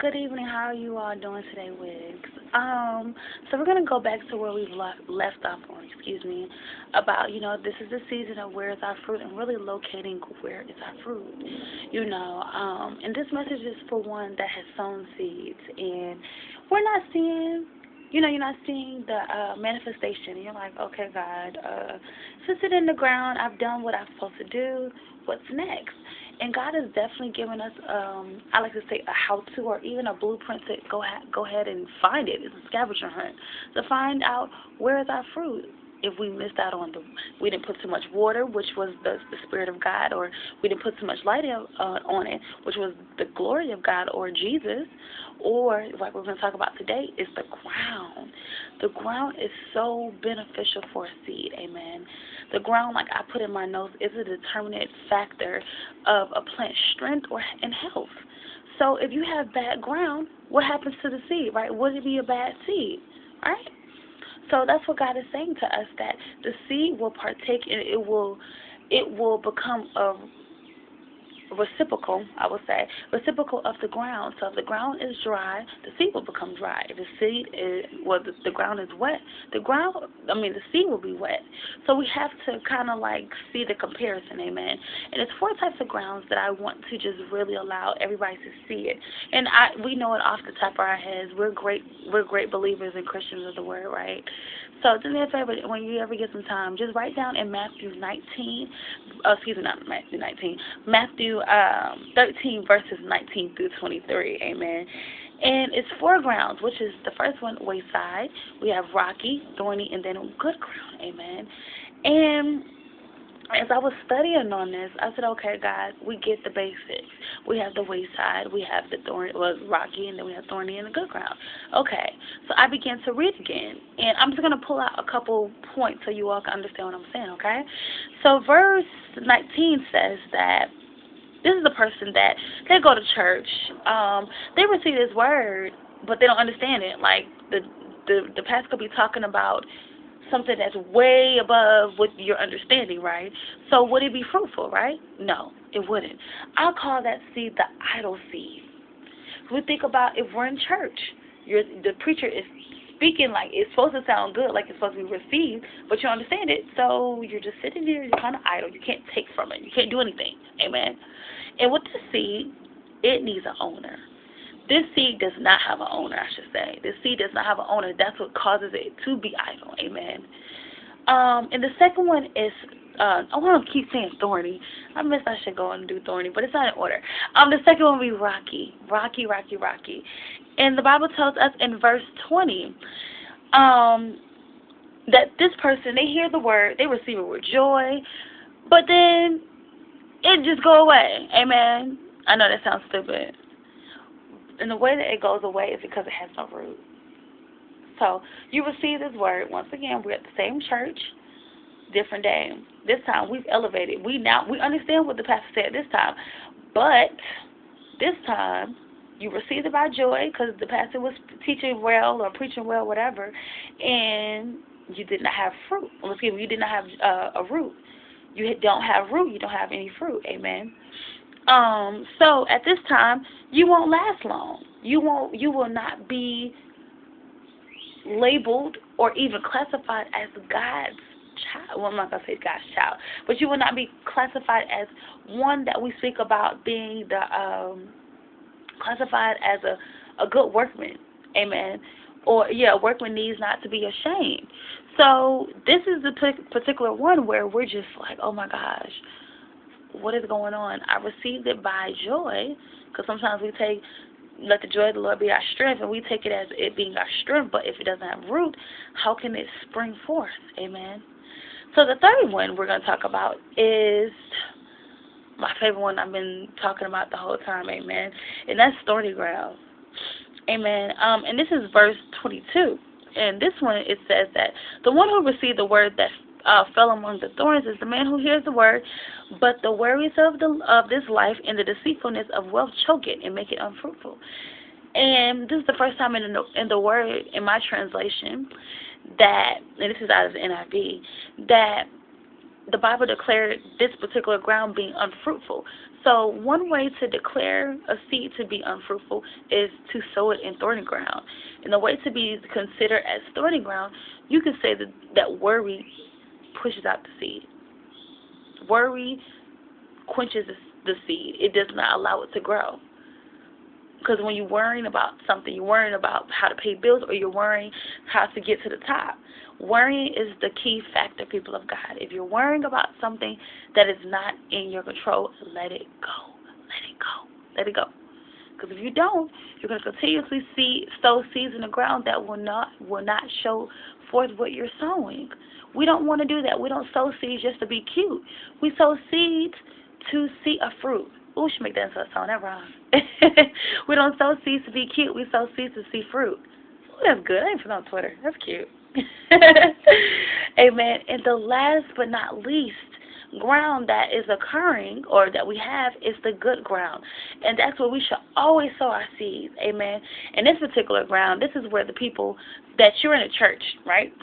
Good evening. How are you all doing today, Wigs? So we're gonna go back to where we've left off on, excuse me, about this is the season of where is our fruit and really locating where is our fruit, and this message is for one that has sown seeds and we're not seeing. You're not seeing the manifestation. And you're like, okay, God, since it's in the ground, I've done what I'm supposed to do. What's next? And God has definitely given us, I like to say, a how-to or even a blueprint to go ahead and find it. It's a scavenger hunt to find out where is our fruit. If we missed out on we didn't put too much water, which was the Spirit of God, or we didn't put too much light on it, which was the glory of God or Jesus, or like we're going to talk about today, is the ground. The ground is so beneficial for a seed, amen. The ground, like I put in my notes, is a determinant factor of a plant's strength and health. So if you have bad ground, what happens to the seed, right? Would it be a bad seed, right? So that's what God is saying to us, that the seed will partake and it will become a reciprocal, I would say, reciprocal of the ground. So if the ground is dry, the seed will become dry. If the seed is, the ground is wet, the seed will be wet. So we have to kind of like see the comparison, amen. And it's 4 types of grounds that I want to just really allow everybody to see it. And we know it off the top of our heads. We're great believers and Christians of the word, right? So do me a favor, when you ever get some time, just write down in Matthew 13 verses 19 through 23, amen. And it's 4 grounds, which is the first one, wayside. We have rocky, thorny, and then good ground, amen. And as I was studying on this, I said, okay, God, we get the basics. We have the wayside, we have the rocky, and then we have thorny and the good ground. Okay, so I began to read again, and I'm just going to pull out a couple points so you all can understand what I'm saying, okay? So verse 19 says that this is the person that they go to church, they receive this word, but they don't understand it. Like the pastor could be talking about something that's way above what your understanding, right? So would it be fruitful, right? No, it wouldn't. I'll call that seed the idle seed. We think about if we're in church, the preacher is speaking like it's supposed to sound good, like it's supposed to be received, but you don't understand it, so you're just sitting there, you're kind of idle. You can't take from it. You can't do anything. Amen. And with the seed, it needs an owner. This seed does not have an owner, I should say. This seed does not have an owner. That's what causes it to be idle. Amen. And the second one is, I want to keep saying thorny. I should go and do thorny, but it's not in order. The second one will be rocky. Rocky, rocky, rocky. And the Bible tells us in verse 20 that this person, they hear the word, they receive it with joy, but then it just go away. Amen. I know that sounds stupid. And the way that it goes away is because it has no root. So you receive this word. Once again, we're at the same church, different day. This time we've elevated. We understand what the pastor said this time. But this time you received it by joy because the pastor was teaching well or preaching well, whatever, and you did not have fruit. You did not have a root. You don't have root. You don't have any fruit. Amen. So at this time, you won't last long. You will not be labeled or even classified as God's child. Well, I'm not gonna say God's child, but you will not be classified as one that we speak about being classified as a good workman. Amen. Or a workman needs not to be ashamed. So this is the particular one where we're just like, oh my gosh, what is going on? I received it by joy, because sometimes we let the joy of the Lord be our strength, and we take it as it being our strength, but if it doesn't have root, how can it spring forth? Amen. So the third one we're going to talk about is my favorite one I've been talking about the whole time, amen, and that's thorny ground. Amen. And this is verse 22, and this one, it says that the one who received the word that fell among the thorns is the man who hears the word, but the worries of this life and the deceitfulness of wealth choke it and make it unfruitful. And this is the first time in the word, in my translation, that, and this is out of the NIV, that the Bible declared this particular ground being unfruitful. So one way to declare a seed to be unfruitful is to sow it in thorny ground. And the way to be considered as thorny ground, you can say that worry pushes out the seed. Worry quenches the seed. It does not allow it to grow. Because when you're worrying about something, you're worrying about how to pay bills, or you're worrying how to get to the top. Worrying is the key factor, people of God. If you're worrying about something that is not in your control, let it go. Let it go. Let it go. Because if you don't, you're going to continuously sow seeds in the ground that will not show forth what you're sowing. We don't want to do that. We don't sow seeds just to be cute. We sow seeds to see a fruit. Ooh, should make that into a song. That rhymes. We don't sow seeds to be cute. We sow seeds to see fruit. Ooh, that's good. I ain't put on Twitter. That's cute. Amen. And the last but not least ground that is occurring, or that we have, is the good ground. And that's where we should always sow our seeds. Amen. In this particular ground, this is where the people that you're in a church, right?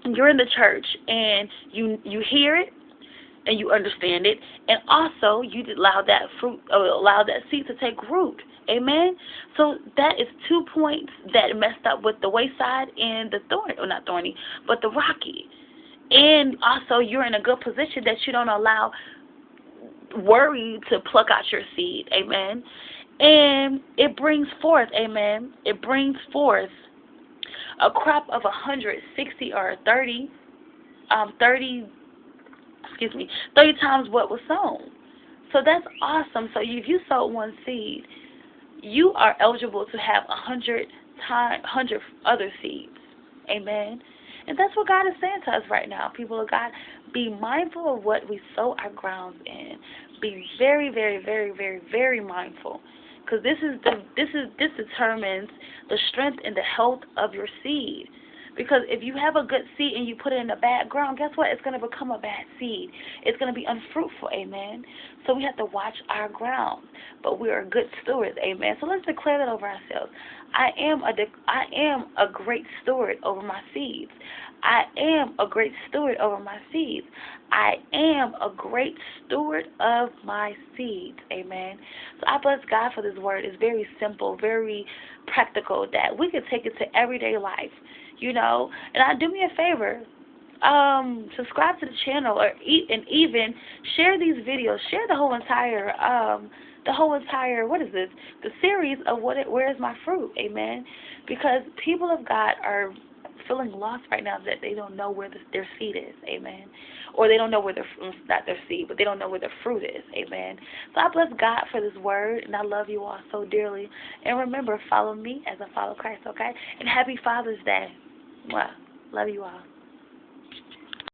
You're in the church and you hear it and you understand it, and also you allow that fruit, or allow that seed to take root. Amen. So that is 2 points that messed up with the wayside and the thorny, or not thorny, but the rocky. And also you're in a good position that you don't allow worry to pluck out your seed. Amen. And it brings forth, amen, it brings forth a crop of 160 or 30 times what was sown. So that's awesome. So if you sowed one seed, you are eligible to have 100 other seeds. Amen. And that's what God is saying to us right now. People of God, be mindful of what we sow our grounds in. Be very, very, very, very, very mindful. Because this determines the strength and the health of your seed. Because if you have a good seed and you put it in a bad ground, guess what? It's going to become a bad seed. It's going to be unfruitful, amen? So we have to watch our ground. But we are good stewards, amen? So let's declare that over ourselves. I am a great steward over my seeds. I am a great steward over my seeds. I am a great steward of my seeds, amen? So I bless God for this word. It's very simple, very practical, that we can take it to everyday life. You know, and do me a favor, subscribe to the channel, and even share these videos. Share the whole entire, what is this? The series of where is my fruit, amen? Because people of God are feeling lost right now, that they don't know where their seed is, amen? Or they don't know where not their seed, but they don't know where their fruit is, amen? So I bless God for this word, and I love you all so dearly. And remember, follow me as I follow Christ, okay? And happy Father's Day. Wow. Love you all.